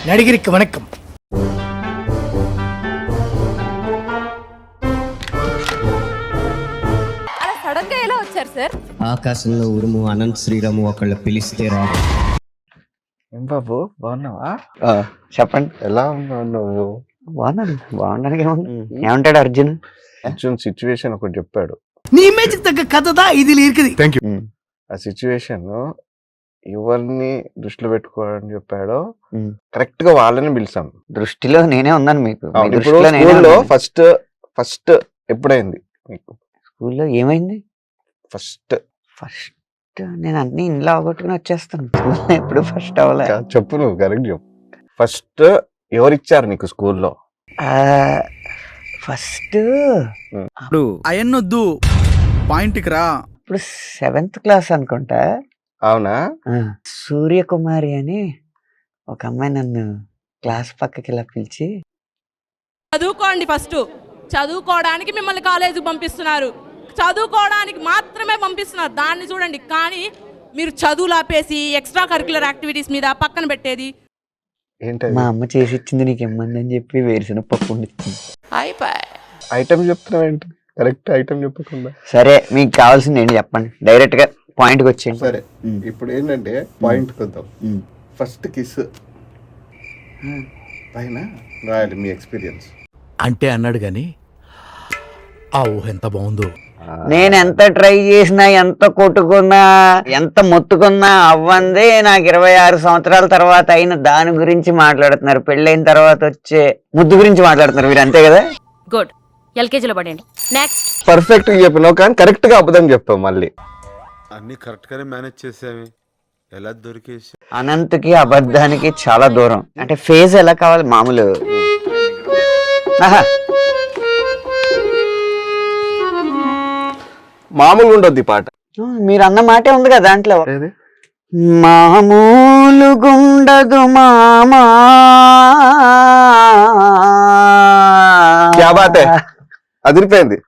நடிகருக்கு வணக்கம். అలా సడన్ గా ఎలా వచ్చారు సార్? ఆకాశంలో ఉరుము అనంత్ శ్రీరాము ఒకళ్ళు పిలిస్తే రాడు. ఏం బాబు బాగున్నావా? చెప్పండి. ఎలా ఉన్నావు నువ్వు? బాగున్నానికి ఏమంటాడు అర్జున్? అర్జున్ సిచ్యువేషన్ ఒకటి చెప్పాడు. நீ இமேஜுக்கு தக்க கதை தான் இதுல இருக்குது. ఆ సిచ్యువేషన్ ఎవరిని దృష్టిలో పెట్టుకోవాలని చెప్పాడో కరెక్ట్ గా వాళ్ళని పిలిచాం. దృష్టిలో నేనే ఉన్నాను మీకు. ఇప్పుడు స్కూల్లో ఫస్ట్ ఎప్పుడైంది మీకు? స్కూల్లో ఏమైంది? ఫస్ట్ నేను అన్ని ఇంట్లో అవగొట్టుకుని వచ్చేస్తాను. స్కూల్లో ఎప్పుడు ఫస్ట్ అవ్వలే. చెప్పు, నువ్వు కరెక్ట్ చెప్పు. ఫస్ట్ ఎవరిచ్చారు నీకు స్కూల్లో? ఫస్ట్ అయన్నొద్దు, పాయింట్కి రా. ఇప్పుడు 7th క్లాస్ అనుకుంటా. అవునా? సూర్యకుమారి అని ఒక అమ్మాయి నన్ను క్లాస్ పక్కకి ఇలా పిలిచి, చదువుకోండి, ఫస్ట్ చదువుకోవడానికి మిమ్మల్ని కాలేజీకి పంపిస్తున్నారు, చదువుకోవడానికి మాత్రమే పంపిస్తున్నారు, దాన్ని చూడండి. కానీ మీరు చదువులు ఆపేసి ఎక్స్ట్రా కరిక్యులర్ యాక్టివిటీస్ మీద పక్కన పెట్టేది. ఏంటది? మా అమ్మ చేసి ఇచ్చింది నీకు ఇమ్మంది అని చెప్పి వేరుశనగ పప్పు వండిచ్చింది. ఐటమ్ చెప్తున్నావు ఏంటి? కరెక్ట్ ఐటమ్ చెప్పకుండా. సరే, మీకు కావాల్సింది ఏంటి చెప్పండి, డైరెక్ట్ గా పాయింట్కి వచ్చేయండి. సరే, ఇప్పుడు ఏంటంటే పాయింట్ కొద్దాం. ఫస్ట్ కిస్ పైన రాయాలి మీ ఎక్స్పీరియన్స్ అంటే అన్నాడు గాని ఆ ఊహ ఎంత బాగుందో. నేను ఎంత ట్రై చేసినా, ఎంత కొట్టుకున్నా, ఎంత మొత్తుకున్నా అవ్వందే. నాకు 26 సంవత్సరాల తర్వాత అయిన దాని గురించి మాట్లాడుతున్నారు. పెళ్ళైన తర్వాత వచ్చే ముద్దు గురించి మాట్లాడుతున్నారు మీరు, అంతే కదా? గుడ్, ఎల్కేజీలో పడండి. నెక్స్ట్. పర్ఫెక్ట్ గా చెప్పినావు కానీ కరెక్ట్ గా అబద్ధం చెప్పావు. మళ్ళీ అన్ని కరెక్ట్ గానే మేనేజ్ చేసావి, ఎలా దొరికేసి. అనంతకి అబద్ధానికి చాలా దూరం. అంటే ఫేజ్ ఎలా కావాలి? మామూలు మామూలుగా ఉండొద్ది పాట. మీరు అన్న మాటే ఉంది కదా దాంట్లో. మామూలు గుండదు మామా. క్యా బాత్ హై, అదిరిపోయింది.